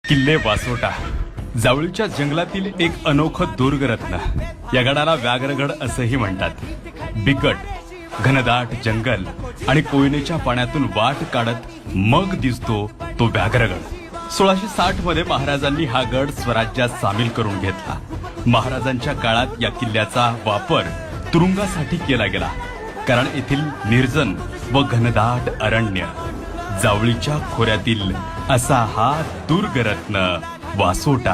किल्ले वासोटा जावळीच्या जंगलातील एक अनोखं दुर्गरत्न. या गडाला व्याघ्रगड असंही म्हणतात. बिकट घनदाट जंगल आणि कोयनेच्या पाण्यातून वाट काढत मग दिसतो तो व्याघ्रगड. 1660 मध्ये महाराजांनी हा गड स्वराज्यात सामील करून घेतला. महाराजांच्या काळात या किल्ल्याचा वापर तुरुंगासाठी केला गेला, कारण येथील निर्जन व घनदाट अरण्य जावळीच्या खोऱ्यातील असा हा दुर्गरत्न Vasota.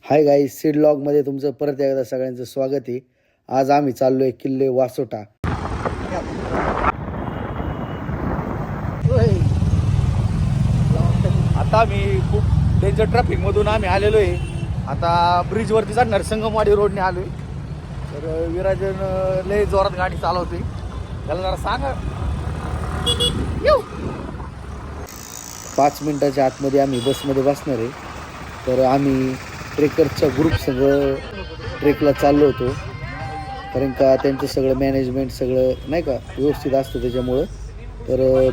Hi guys, seed log मध्ये तुमचं परत एकदा सगळ्यांचं स्वागत आहे. आज आम्ही चाललोय किल्ले वासोटा. आता मी खूप डेंजर ट्रॅफिक मधून आम्ही आलेलो आहे. आता ब्रिज वरती जाणार संगमवाडी रोडने आलोय. तर विराजन लय जोरात गाडी चालवते, त्याला जरा सांगा. 5 मिनिटाच्या आतमध्ये आम्ही बसमध्ये बसणार आहे. तर आम्ही ट्रेकरच्या ग्रुप सगळं ट्रेकला चाललो होतो, कारण का त्यांचं सगळं मॅनेजमेंट सगळं नाही का व्यवस्थित असतं त्याच्यामुळं. तर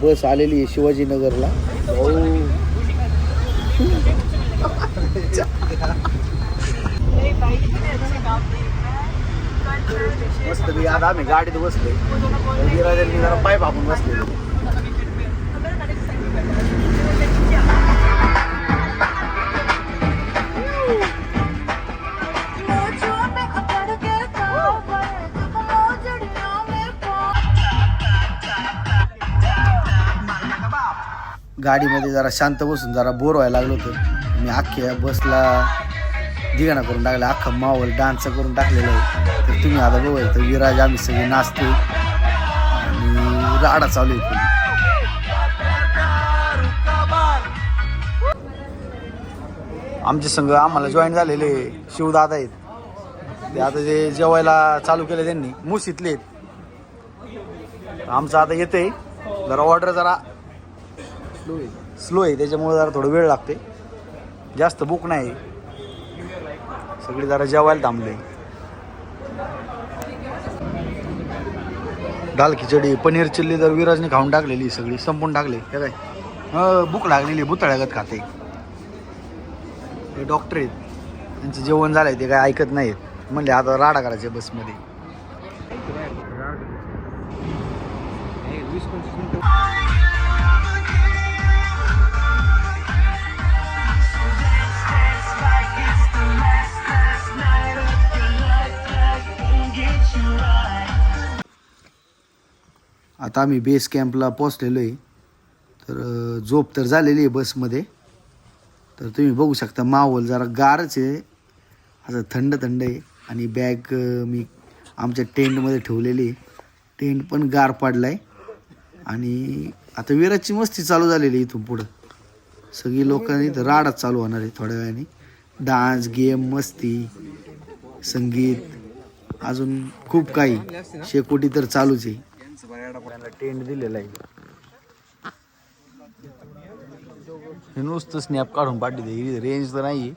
बस आलेली आहे शिवाजीनगरला. मस्त मी आता आम्ही गाडीत बसलोय. विराजांनी जरा पाय बापून बसले. गाडीमध्ये जरा शांत बसून जरा बोर व्हायला लागलो होतं. मी अख्ख्या बसला धिगाणा करून टाकला, अख्खा माहोल डान्स करून टाकलेला आहे. तर तुम्ही आता बघाल तर विराज आम्ही सगळे नाचतो आणि राडा चालू आहे. आमचे संघ आम्हाला जॉईन झालेले शिवदादा आहेत. ते आता जे जेवायला चालू केलं त्यांनी मुशीतले आहेत. आमचं आता येते जरा ऑर्डर जरा स्लो आहे, त्याच्यामुळे जरा थोडं वेळ लागते. जास्त बुक नाही, सगळी जरा जेवायला थांबले. दाल खिचडी पनीर चिल्ली तर विराजने खाऊन टाकलेली, सगळी संपून टाकले. हे काय भूक लागलेली, भुतळ्यागत खाते. हे डॉक्टर आहेत, त्यांचं जेवण झालंय, ते काय ऐकत नाहीत. म्हणले आता राडा करायचे बसमध्ये. आता आम्ही बेस कॅम्पला पोचलेलो आहे. तर झोप तर झालेली आहे बसमध्ये. तर तुम्ही बघू शकता माहोल जरा गारच आहे, असं थंड थंड आहे. आणि बॅग मी आमच्या टेंटमध्ये ठेवलेली. टेंट पण गार पाडला आहे. आणि आता विराजची मस्ती चालू झालेली इथून पुढं. सगळी लोकांनी तर राडाच चालू होणार आहे थोड्या वेळाने. डान्स, गेम, मस्ती, संगीत, अजून खूप काही शेकोटी तर चालूच आहे. टेंट दिलेला आहे. हे नुसतं स्नॅप काढून पाठवते. रेंज तर नाही,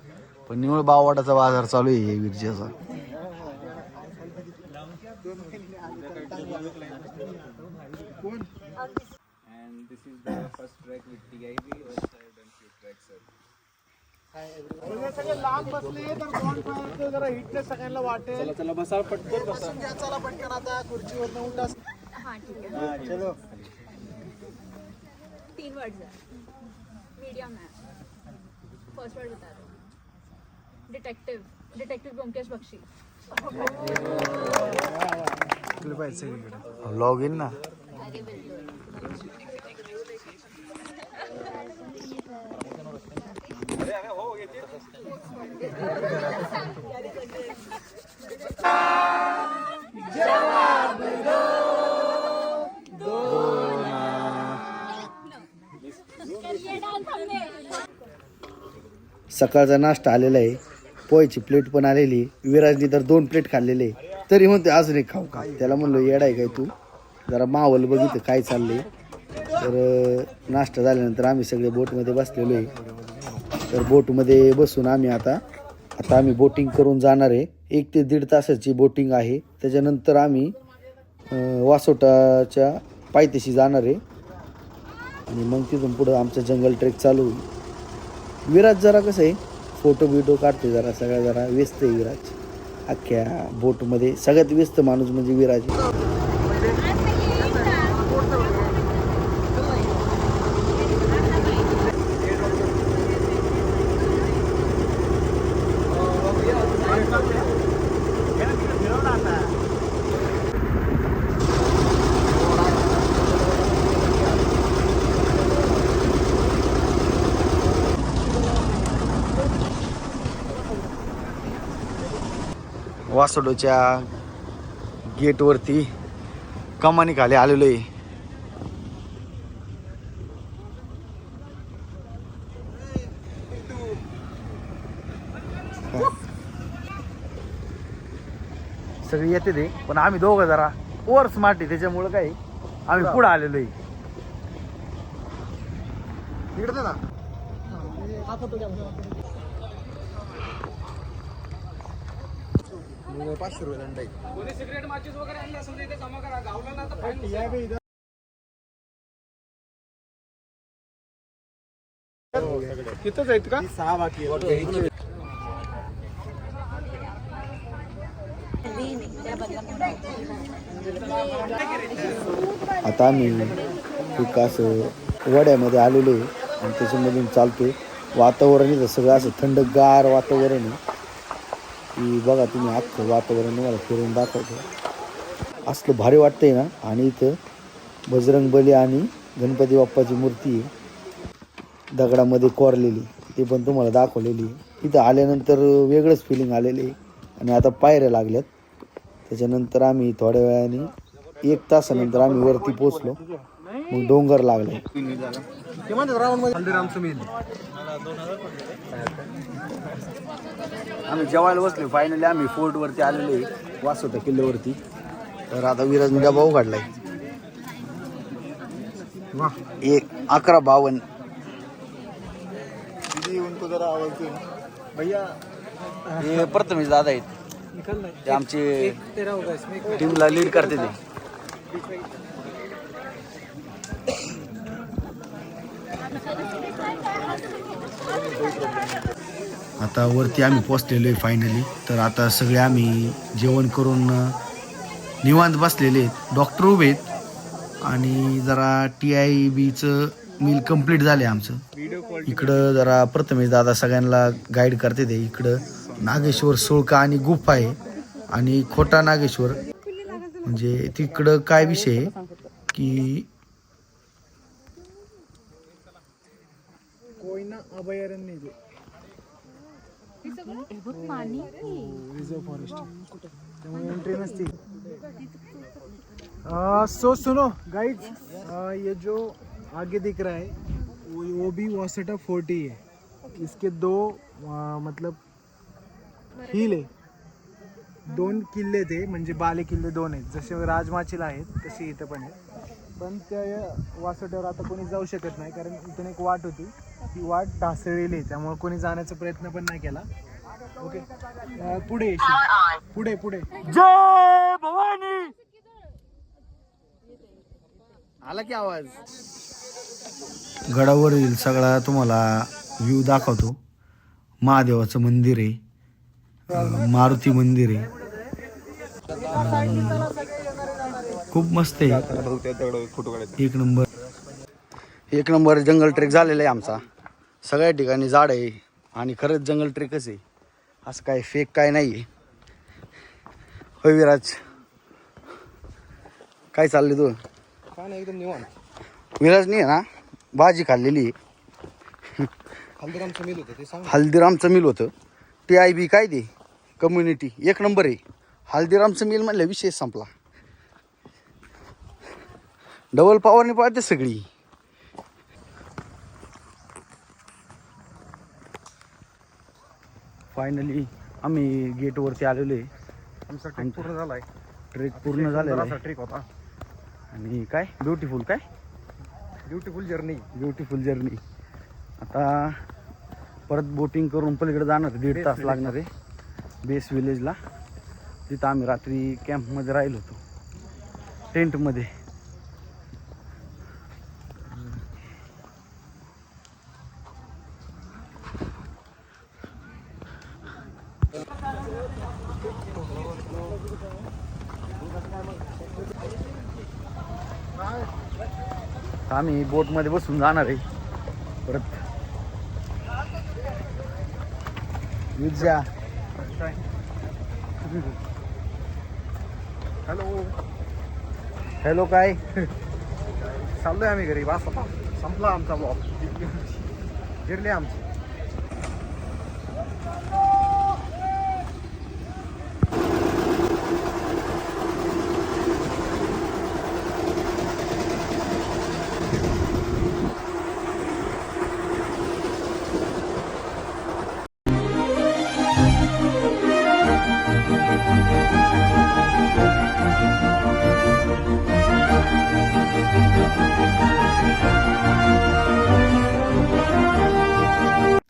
पण निवळ बाववाटाचा बाजार चालू आहे विरजेचा. लांब बसले तर जरा हिटनेस सगळ्यांना वाटेल. चला बसा पटकन, बसून घ्या. चला पटकन आता खुर्चीवरनं उठा. हाँ ठीक है, चलो. 3 वर्ड्स है. मीडियम है. फर्स्ट वर्ड बता दो. Detective Byomkesh Bakshi. Log in ना. अरे बिल्कुल. सकाळचा नाश्ता आलेला आहे. पोह्याची प्लेट पण आलेली. विराजनी तर 2 प्लेट खाल्लेले, तरी म्हणते अजून एक खाऊ का. त्याला म्हणलो येडा आहे काय तू, जरा माहोल बघितलं काय चाललंय. तर नाश्ता झाल्यानंतर आम्ही सगळे बोटमध्ये बसलेलो आहे. तर बोटमध्ये बसून आम्ही आता आम्ही बोटिंग करून जाणार आहे. 1 ते 1.5 तासाची बोटिंग आहे. त्याच्यानंतर आम्ही वासोटाच्या पायथ्याशी जाणार आहे आणि मग तिथून पुढं आमचं जंगल ट्रेक चालू होईल. विराज जरा कसं आहे फोटो बिटो काढते जरा सगळ्या जरा व्यस्त आहे विराज. अख्ख्या बोटमध्ये सगळ्यात व्यस्त माणूस म्हणजे विराज. वासोडोच्या गेटवरती कमानी खाली आलेलो आहे. सगळे येते ते पण आम्ही दोघं जरा ओव्हर स्मार्ट आहे त्याच्यामुळं काय आम्ही पुढे आलेलो आहे. तिथंच आहेत का 6 बाकी आता आम्ही एक असं वड्यामध्ये आलेलो आहे आणि त्याच्यामधून चालतोय. वातावरण इथं सगळं असं थंडगार वातावरण आहे की बघा तुम्ही अख्खं वातावरण मला फिरून दाखवतो. असलं भारी वाटतंय ना. आणि इथं बजरंगबली आणि गणपती बाप्पाची मूर्ती आहे दगडामध्ये कोरलेली, ते पण तुम्हाला दाखवलेली आहे. इथं आल्यानंतर वेगळंच फिलिंग आलेली आहे. आणि आता पायऱ्या लागल्यात. त्याच्यानंतर आम्ही थोड्या वेळाने 1 तासानंतर आम्ही वरती पोचलो. मग डोंगर लागले. आम्ही जेवायला बसलो. फायनली आम्ही फोर्टवरती आलेलो आहे वासोटा किल्ल्यावरती. तर आता विराजने डबा उघडलाय 11:52. हे प्रथमेश दादा आहेत ते आमचे टीमला लीड करते ते. आता वरती आम्ही पोचलेलो आहे फायनली. तर आता सगळे आम्ही जेवण करून निवांत बसलेले आहेत. डॉक्टर उभे आहेत आणि जरा TIBचं मील कंप्लीट झाले आमचं. इकडं जरा प्रथमेश दादा सगळ्यांना गाईड करते ते. इकडं नागेश्वर सुळका आणि गुफा आहे आणि खोटा नागेश्वर. म्हणजे तिकडं काय विषय आहे की कोयना अभयारण्य रिझर्व फॉरेस्ट त्यामुळे एंट्री नसती. सो सुनो गाइड्स, ये जो आगे दिख रहा है वो भी वासोटा फोर्ट ही है. इसके 2 मतलब हिल आहे. 2 किल्ले ते म्हणजे बाले किल्ले 2 आहेत. जसे राजमाचीला आहेत तसे इथं पण आहेत. पण त्या वासोट्यावर आता कोणी जाऊ शकत नाही कारण इथून एक वाट होती. ती वाट ढासळलेली आहे त्यामुळे कोणी जाण्याचा प्रयत्न पण नाही केला. ओके पुढे येशील. पुढे पुढे जय भवानी आला की आवाज. गडावरील सगळा तुम्हाला व्ह्यू दाखवतो. महादेवाचं मंदिर आहे, मारुती मंदिर आहे, खूप मस्त आहे. एक नंबर जंगल ट्रेक झालेला आहे आमचा. सगळ्या ठिकाणी झाड आहे आणि खरंच जंगल ट्रेकच आहे. असं काय फेक काय नाही आहे. होय विराज, काय चाललंय तू? एकदम निवांत. विराजनी आहे ना भाजी खाल्लेली आहे. हल्दीरामचं मिल होतं ते सांग. हल्दीरामचं मिल होतं. TIB काय ते कम्युनिटी 1 नंबर आहे. हल्दीरामचं मिल म्हणलं विषय संपला. डबल पॉवरने पाळते सगळी. फायनली आम्ही गेटवरती आलेलो आहे. आमचा ट्रेक पूर्ण झालाय. ट्रेक पूर्ण झालेला आहे ट्रेक होता आणि काय ब्युटिफुल जर्नी. आता परत बोटिंग करून पलीकडे जाणार 1.5 तास लागणार आहे बेस विलेजला. तिथं आम्ही रात्री कॅम्पमध्ये राहिलो होतो. टेंटमध्ये. आम्ही बोटमध्ये बसून जाणार आहे परत. विजा हॅलो हॅलो काय चाललोय आम्ही घरी. बस आता संपला आमचा ब्लॉग. गिरले आमची.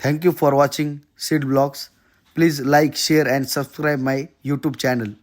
Thank you for watching Sid Vlogs. Please like, share and subscribe my YouTube channel.